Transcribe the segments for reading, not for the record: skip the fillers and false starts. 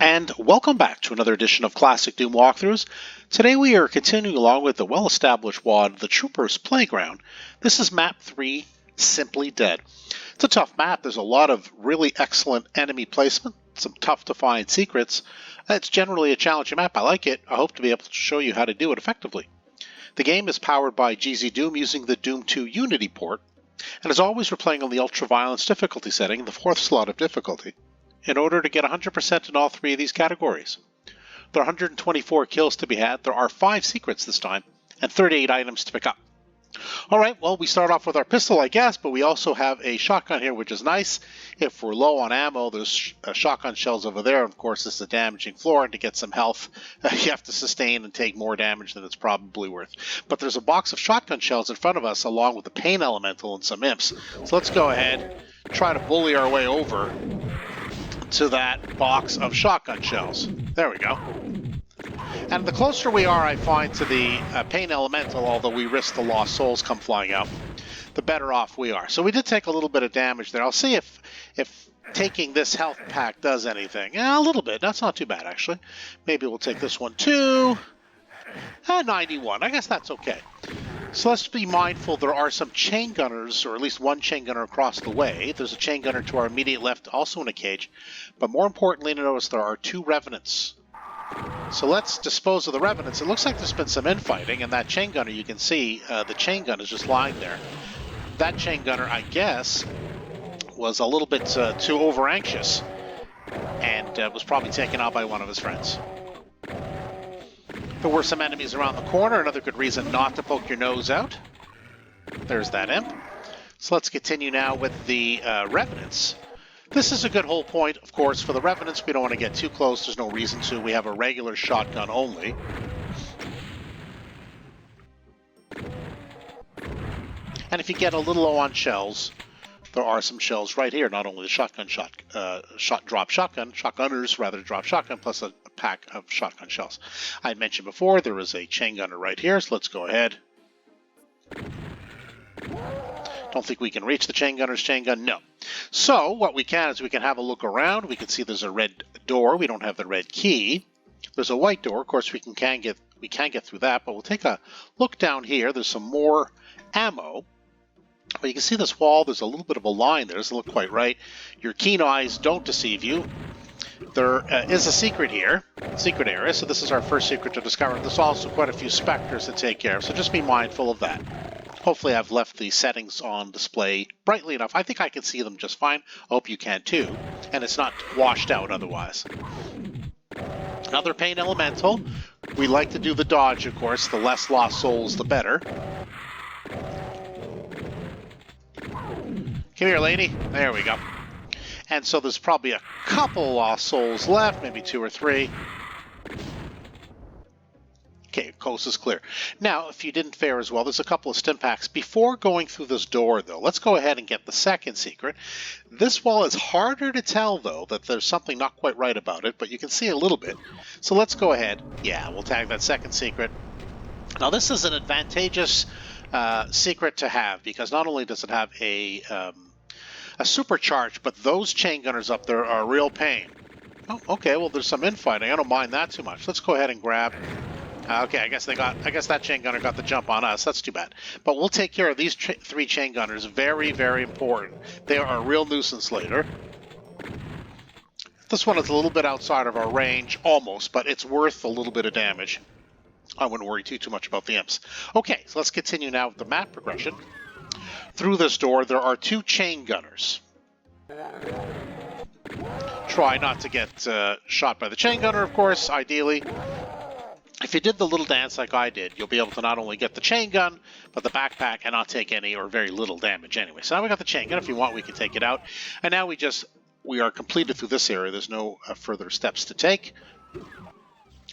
And welcome back to another edition of Classic Doom Walkthroughs. Today we are continuing along with the well-established WOD, the Trooper's Playground. This is Map 3, Simply Dead. It's a tough map. There's a lot of really excellent enemy placement, some tough-to-find secrets. It's generally a challenging map. I like it. I hope to be able to show you how to do it effectively. The game is powered by GZDoom using the Doom 2 Unity port. And as always, we're playing on the Ultra-Violence difficulty setting, the 4th slot of difficulty, in order to get 100% in all three of these categories. There are 124 kills to be had, there are 5 secrets this time, and 38 items to pick up. Alright, well, we start off with our pistol, I guess, but we also have a shotgun here, which is nice. If we're low on ammo, there's shotgun shells over there. Of course, this is a damaging floor, and to get some health, you have to sustain and take more damage than it's probably worth. But there's a box of shotgun shells in front of us, along with the pain elemental and some imps. So let's go ahead, try to bully our way over to that box of shotgun shells. There we go. And the closer we are, I find, to the pain elemental, although we risk the lost souls come flying out, the better off we are. So we did take a little bit of damage there. I'll see if taking this health pack does anything. Yeah, a little bit. That's not too bad, actually. Maybe we'll take this one too. 91. I guess that's okay. So let's be mindful there are some chain gunners, or at least one chain gunner across the way. There's a chain gunner to our immediate left, also in a cage. But more importantly to notice, there are 2 revenants. So let's dispose of the revenants. It looks like there's been some infighting, and that chain gunner, you can see the chain gun is just lying there. That chain gunner, I guess, was a little bit too over-anxious, and was probably taken out by one of his friends. There were some enemies around the corner, another good reason not to poke your nose out. There's that imp. So let's continue now with the revenants. This is a good whole point, of course, for the revenants. We don't want to get too close. There's no reason to. We have a regular shotgun only. And if you get a little low on shells, there are some shells right here. Not only the shotgunners rather drop shotgun, plus a pack of shotgun shells. I had mentioned before there is a chain gunner right here, so let's go ahead. Don't think we can reach the chain gunner's chain gun. No. So what we can is we can have a look around. We can see there's a red door. We don't have the red key. There's a white door. Of course, we can get through that, but we'll take a look down here. There's some more ammo. But you can see this wall. There's a little bit of a line there. Doesn't look quite right. Your keen eyes don't deceive you. There is a secret here, secret area. So this is our first secret to discover. There's also quite a few specters to take care of. So just be mindful of that. Hopefully I've left the settings on display brightly enough. I think I can see them just fine. I hope you can too. And it's not washed out otherwise. Another pain elemental. We like to do the dodge, of course. The less lost souls, the better. Come here, lady. There we go. And so there's probably a couple lost souls left, maybe 2 or 3. Okay, coast is clear. Now, if you didn't fare as well, there's a couple of stim packs. Before going through this door, though, let's go ahead and get the second secret. This wall is harder to tell, though, that there's something not quite right about it, but you can see a little bit. So let's go ahead. Yeah, we'll tag that second secret. Now, this is an advantageous secret to have, because not only does it have a supercharge, but those chain gunners up there are a real pain. Oh, okay, well, there's some infighting. I don't mind that too much. Let's go ahead and grab... Okay, I guess that chain gunner got the jump on us. That's too bad. But we'll take care of these 3 chain gunners. Very, very important. They are a real nuisance later. This one is a little bit outside of our range, almost, but it's worth a little bit of damage. I wouldn't worry too much about the imps. Okay, so let's continue now with the map progression. Through this door, there are 2 chain gunners. Try not to get shot by the chain gunner, of course, ideally. If you did the little dance like I did, you'll be able to not only get the chain gun, but the backpack, and not take any or very little damage anyway. So now we got the chain gun. If you want, we can take it out. And now we are completed through this area. There's no further steps to take.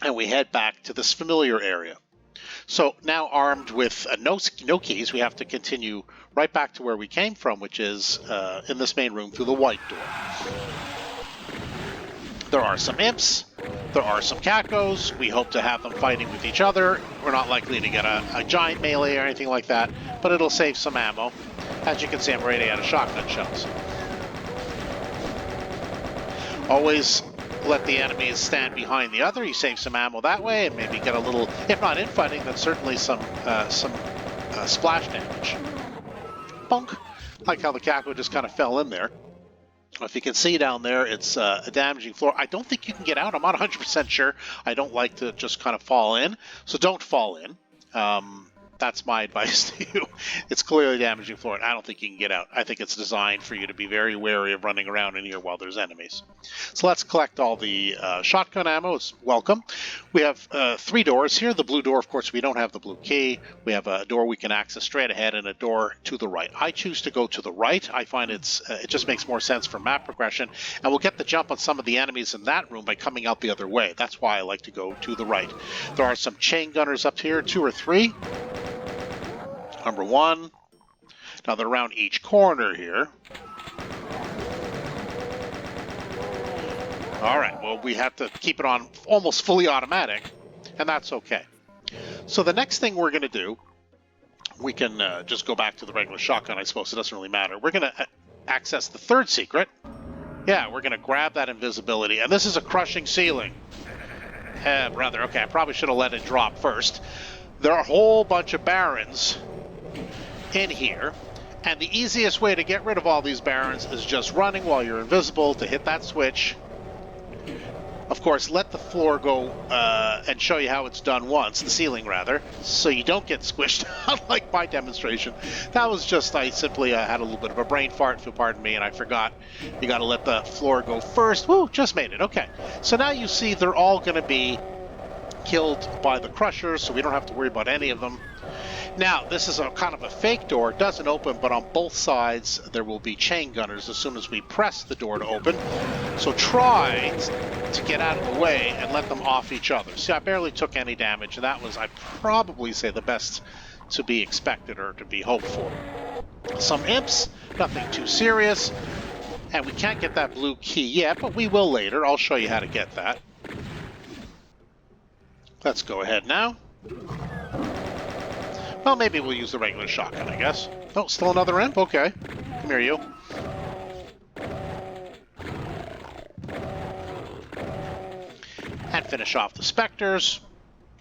And we head back to this familiar area. So now armed with no keys, we have to continue right back to where we came from, which is in this main room through the white door. There are some imps. There are some cacos. We hope to have them fighting with each other. We're not likely to get a giant melee or anything like that, but it'll save some ammo. As you can see, I'm already out of shotgun shells. Always let the enemies stand behind the other. You save some ammo that way and maybe get a little, if not infighting, then certainly some splash damage. Bonk. Like how the Caco just kind of fell in there. If you can see down there, it's a damaging floor. I don't think you can get out. I'm not 100% sure. I don't like to just kind of fall in. So don't fall in. That's my advice to you. It's clearly damaging floor, and I don't think you can get out. I think it's designed for you to be very wary of running around in here while there's enemies. So let's collect all the shotgun ammo. It's welcome. We have 3 doors here. The blue door, of course, we don't have the blue key. We have a door we can access straight ahead and a door to the right. I choose to go to the right. I find it just makes more sense for map progression, and we'll get the jump on some of the enemies in that room by coming out the other way. That's why I like to go to the right. There are some chain gunners up here, 2 or 3. Number 1. Now they're around each corner here. Alright, well we have to keep it on almost fully automatic, and that's okay. So the next thing we're going to do, we can just go back to the regular shotgun, I suppose. It doesn't really matter. We're going to access the 3rd secret. Yeah, we're going to grab that invisibility, and this is a crushing ceiling. Brother, okay, I probably should have let it drop first. There are a whole bunch of barons in here, and the easiest way to get rid of all these barons is just running while you're invisible to hit that switch. Of course, let the floor go and show you how it's done once, the ceiling rather, so you don't get squished, unlike my demonstration. That was just, I simply had a little bit of a brain fart, if you'll pardon me, and I forgot. You gotta let the floor go first. Woo, just made it, okay. So now you see they're all gonna be killed by the crushers, so we don't have to worry about any of them. Now, this is a kind of a fake door. It doesn't open, but on both sides there will be chain gunners as soon as we press the door to open. So try to get out of the way and let them off each other. See, I barely took any damage, and that was, I'd probably say, the best to be expected or to be hoped for. Some imps, nothing too serious, and we can't get that blue key yet, but we will later. I'll show you how to get that. Let's go ahead now. Well, maybe we'll use the regular shotgun, I guess. Oh, still another imp? Okay. Come here, you. And finish off the specters.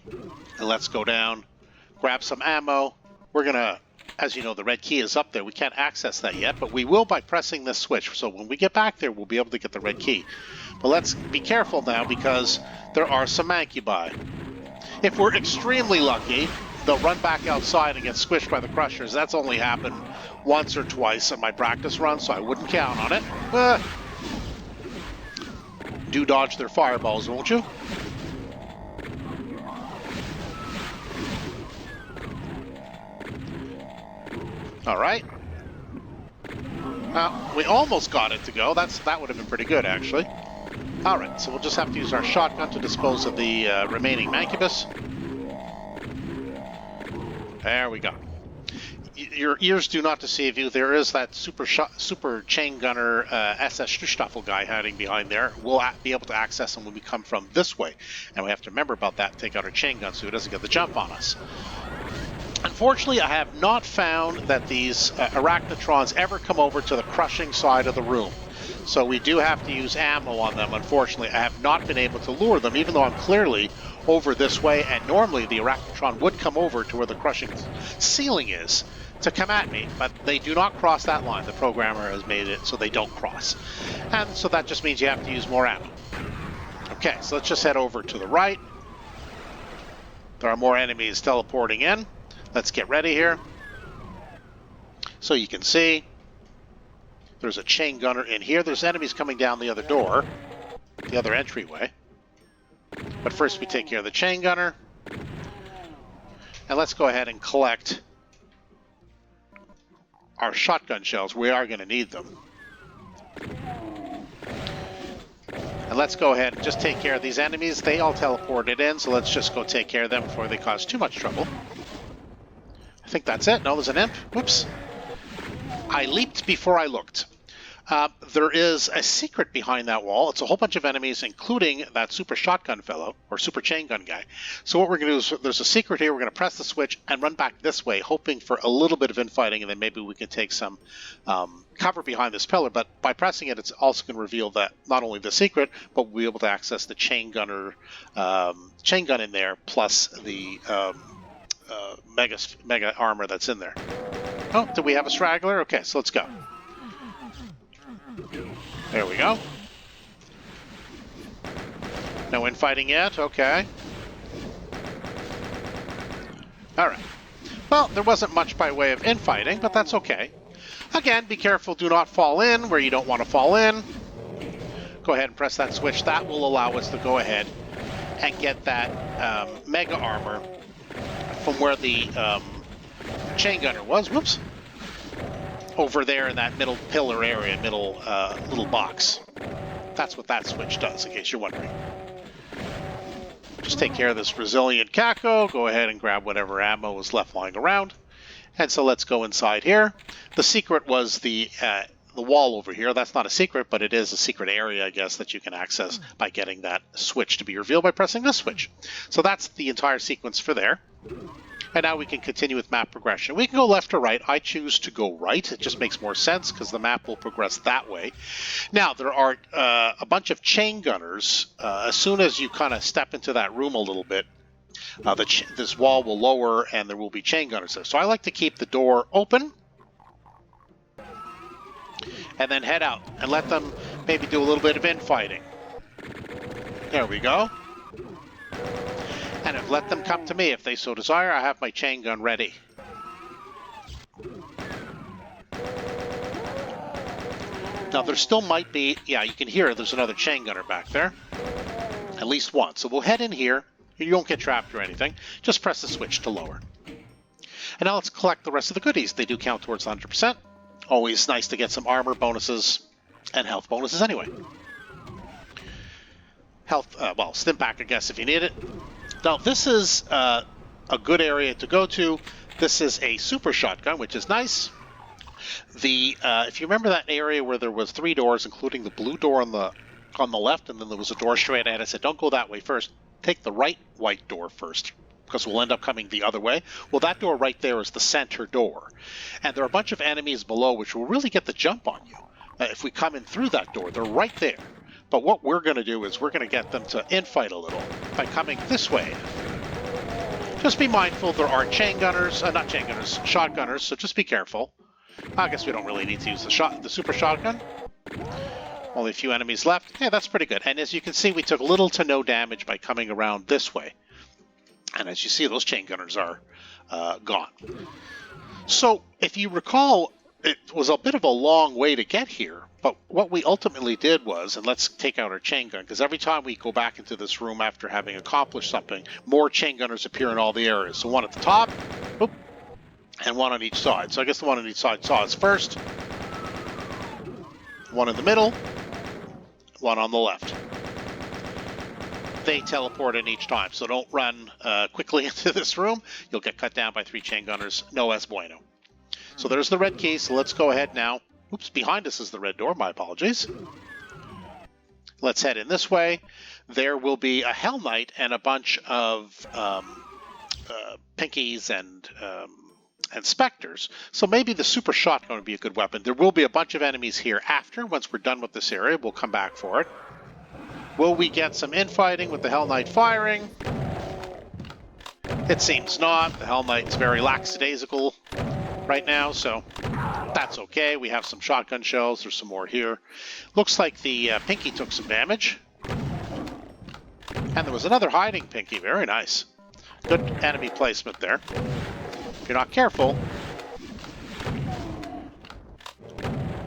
And let's go down, grab some ammo. We're going to, as you know, the red key is up there. We can't access that yet, but we will by pressing this switch. So when we get back there, we'll be able to get the red key. But let's be careful now because there are some mancubi. If we're extremely lucky, they'll run back outside and get squished by the crushers. That's only happened once or twice in my practice run, so I wouldn't count on it. Do dodge their fireballs, won't you? All right. Well, we almost got it to go. That would have been pretty good, actually. All right, so we'll just have to use our shotgun to dispose of the remaining mancubus. There we go. Your ears do not deceive you. There is that super chain gunner SS Stustaffel guy hiding behind there. We'll be able to access him when we come from this way. And we have to remember about that, take out our chain gun so he doesn't get the jump on us. Unfortunately, I have not found that these arachnotrons ever come over to the crushing side of the room. So we do have to use ammo on them. Unfortunately, I have not been able to lure them, even though I'm clearly over this way, and normally the arachnotron would come over to where the crushing ceiling is to come at me, but they do not cross that line. The programmer has made it so they don't cross. And so that just means you have to use more ammo. Okay, so let's just head over to the right. There are more enemies teleporting in. Let's get ready here. So you can see there's a chain gunner in here. There's enemies coming down the other door, the other entryway. But first we take care of the chain gunner. And let's go ahead and collect our shotgun shells. We are going to need them. And let's go ahead and just take care of these enemies. They all teleported in, so let's just go take care of them before they cause too much trouble. I think that's it. No, there's an imp. Whoops. I leaped before I looked. There is a secret behind that wall. It's a whole bunch of enemies, including that super shotgun fellow, or super chain gun guy. So what we're going to do is, there's a secret here. We're going to press the switch and run back this way, hoping for a little bit of infighting, and then maybe we can take some cover behind this pillar, but by pressing it, it's also going to reveal that not only the secret, but we'll be able to access the chain gun in there, plus the mega armor that's in there. Oh, do we have a straggler? Okay, so let's go. There we go. No infighting yet? Okay. Alright. Well, there wasn't much by way of infighting, but that's okay. Again, be careful, do not fall in where you don't want to fall in. Go ahead and press that switch. That will allow us to go ahead and get that mega armor from where the chain gunner was. Whoops. Over there in that middle pillar area, middle little box. That's what that switch does, in case you're wondering. Just take care of this resilient Kako. Go ahead and grab whatever ammo is left lying around. And so let's go inside here. The secret was the wall over here. That's not a secret, but it is a secret area, I guess, that you can access by getting that switch to be revealed by pressing this switch. So that's the entire sequence for there. And now we can continue with map progression. We can go left or right. I choose to go right. It just makes more sense because the map will progress that way. Now, there are a bunch of chain gunners. As soon as you kind of step into that room a little bit, this wall will lower and there will be chain gunners there. So I like to keep the door open and then head out and let them maybe do a little bit of infighting. There we go. And let them come to me if they so desire. I have my chain gun ready. Now there still might be, yeah, you can hear there's another chain gunner back there. At least one. So we'll head in here. You won't get trapped or anything. Just press the switch to lower. And now let's collect the rest of the goodies. They do count towards 100%. Always nice to get some armor bonuses and health bonuses anyway. Health, well, stim pack, I guess, if you need it. Now, this is a good area to go to. This is a super shotgun, which is nice. If you remember that area where there was 3 doors, including the blue door on the left, and then there was a door straight ahead, I said, don't go that way first. Take the right white door first, because we'll end up coming the other way. Well, that door right there is the center door. And there are a bunch of enemies below which will really get the jump on you. If we come in through that door, they're right there. But what we're going to do is we're going to get them to infight a little by coming this way. Just be mindful, there are chain gunners, not chain gunners, shotgunners, so just be careful. I guess we don't really need to use the super shotgun. Only a few enemies left. Yeah, that's pretty good. And as you can see, we took little to no damage by coming around this way. And as you see, those chain gunners are gone. So, if you recall, it was a bit of a long way to get here. But what we ultimately did was, and let's take out our chain gun, because every time we go back into this room after having accomplished something, more chain gunners appear in all the areas. So one at the top, whoop, and one on each side. So I guess the one on each side saw us first. One in the middle, one on the left. They teleport in each time, so don't run quickly into this room. You'll get cut down by 3 chain gunners. No es bueno. So there's the red key, so let's go ahead now. Oops, behind us is the red door, my apologies. Let's head in this way. There will be a Hell Knight and a bunch of pinkies and specters. So maybe the super shotgun would be a good weapon. There will be a bunch of enemies here after. Once we're done with this area, we'll come back for it. Will we get some infighting with the Hell Knight firing? It seems not. The Hell Knight's very lackadaisical right now, so that's okay. We have some shotgun shells. There's some more here. Looks like the Pinky took some damage. And there was another hiding Pinky. Very nice. Good enemy placement there. If you're not careful,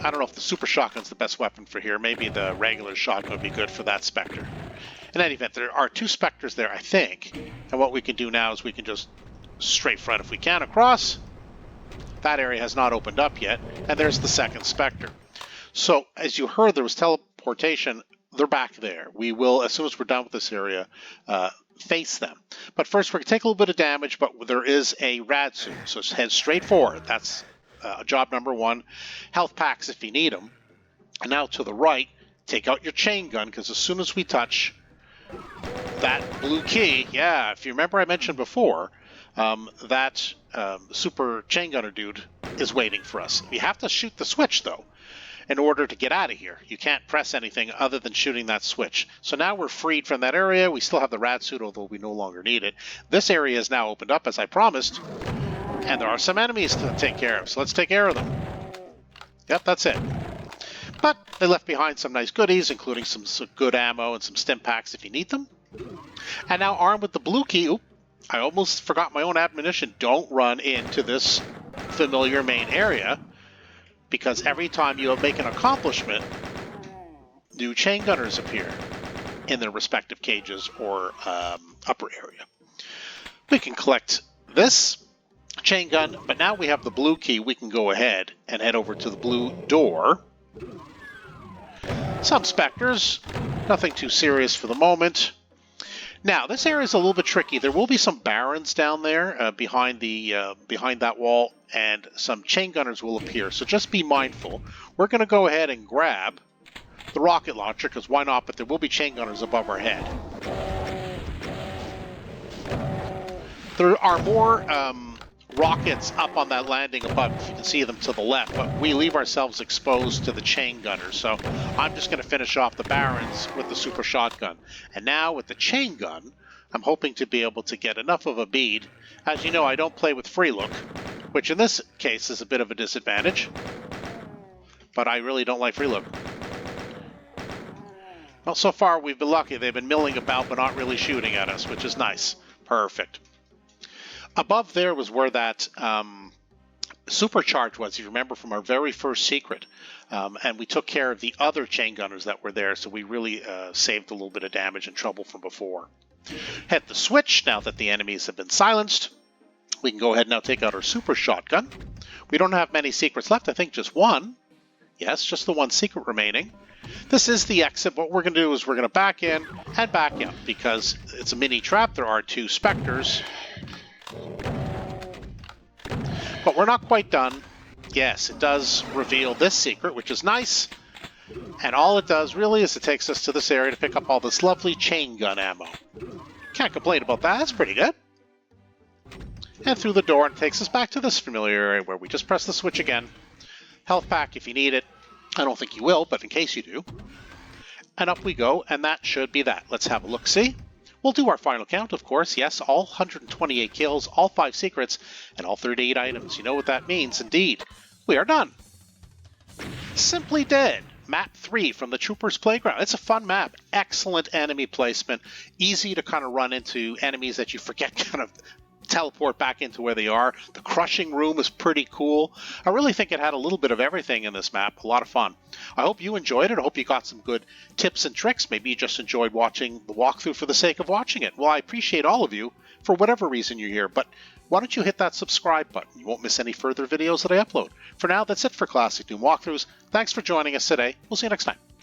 I don't know if the super shotgun's the best weapon for here. Maybe the regular shotgun would be good for that Spectre. In any event, there are 2 Spectres there, I think. And what we can do now is we can just straight front if we can across. That area has not opened up yet. And there's the second Spectre. So, as you heard, there was teleportation. They're back there. We will, as soon as we're done with this area, face them. But first, we're going to take a little bit of damage, but there is a rad suit. So head straight forward. That's job number 1. Health packs if you need them. And now to the right, take out your chain gun, because as soon as we touch that blue key, yeah, if you remember I mentioned before, that super chain gunner dude is waiting for us. You have to shoot the switch, though, in order to get out of here. You can't press anything other than shooting that switch. So now we're freed from that area. We still have the rad suit, although we no longer need it. This area is now opened up, as I promised, and there are some enemies to take care of, so let's take care of them. Yep, that's it. But they left behind some nice goodies, including some good ammo and some stim packs if you need them. And now armed with the blue key, oop, I almost forgot my own admonition. Don't run into this familiar main area, because every time you make an accomplishment, new chain gunners appear in their respective cages or upper area. We can collect this chain gun, but now we have the blue key. We can go ahead and head over to the blue door. Some specters, nothing too serious for the moment. Now, this area is a little bit tricky. There will be some barons down there behind that wall, and some chain gunners will appear. So just be mindful. We're going to go ahead and grab the rocket launcher, because why not? But there will be chain gunners above our head. There are more rockets up on that landing above, if you can see them to the left, but we leave ourselves exposed to the chain gunners. So I'm just going to finish off the barons with the super shotgun. And now with the chain gun, I'm hoping to be able to get enough of a bead. As you know, I don't play with free look, which in this case is a bit of a disadvantage, but I really don't like free look. Well, so far we've been lucky. They've been milling about but not really shooting at us, which is nice. Perfect. Above there was where that supercharge was, you remember, from our very first secret. And we took care of the other chain gunners that were there, so we really saved a little bit of damage and trouble from before. Hit the switch now that the enemies have been silenced. We can go ahead and now take out our super shotgun. We don't have many secrets left, I think just one. Yes, just the one secret remaining. This is the exit. What we're going to do is we're going to back in and back out, because it's a mini trap. There are two specters. But we're not quite done. Yes, it does reveal this secret, which is nice. And all it does really is it takes us to this area to pick up all this lovely chain gun ammo. Can't complain about that. That's pretty good. And through the door, and it takes us back to this familiar area where we just press the switch again. Health pack if you need it. I don't think you will, but in case you do. And up we go, and that should be that. Let's have a look-see. We'll do our final count, of course. Yes, all 128 kills, all 5 secrets, and all 38 items. You know what that means. Indeed, we are done. Simply Dead, Map 3 from the Troopers Playground. It's a fun map. Excellent enemy placement. Easy to kind of run into enemies that you forget kind of teleport back into where they are. The crushing room is pretty cool. I really think it had a little bit of everything in this map. A lot of fun. I hope you enjoyed it. I hope you got some good tips and tricks. Maybe you just enjoyed watching the walkthrough for the sake of watching it. Well, I appreciate all of you for whatever reason you're here, but why don't you hit that subscribe button? You won't miss any further videos that I upload. For now, that's it for Classic Doom Walkthroughs. Thanks for joining us today. We'll see you next time.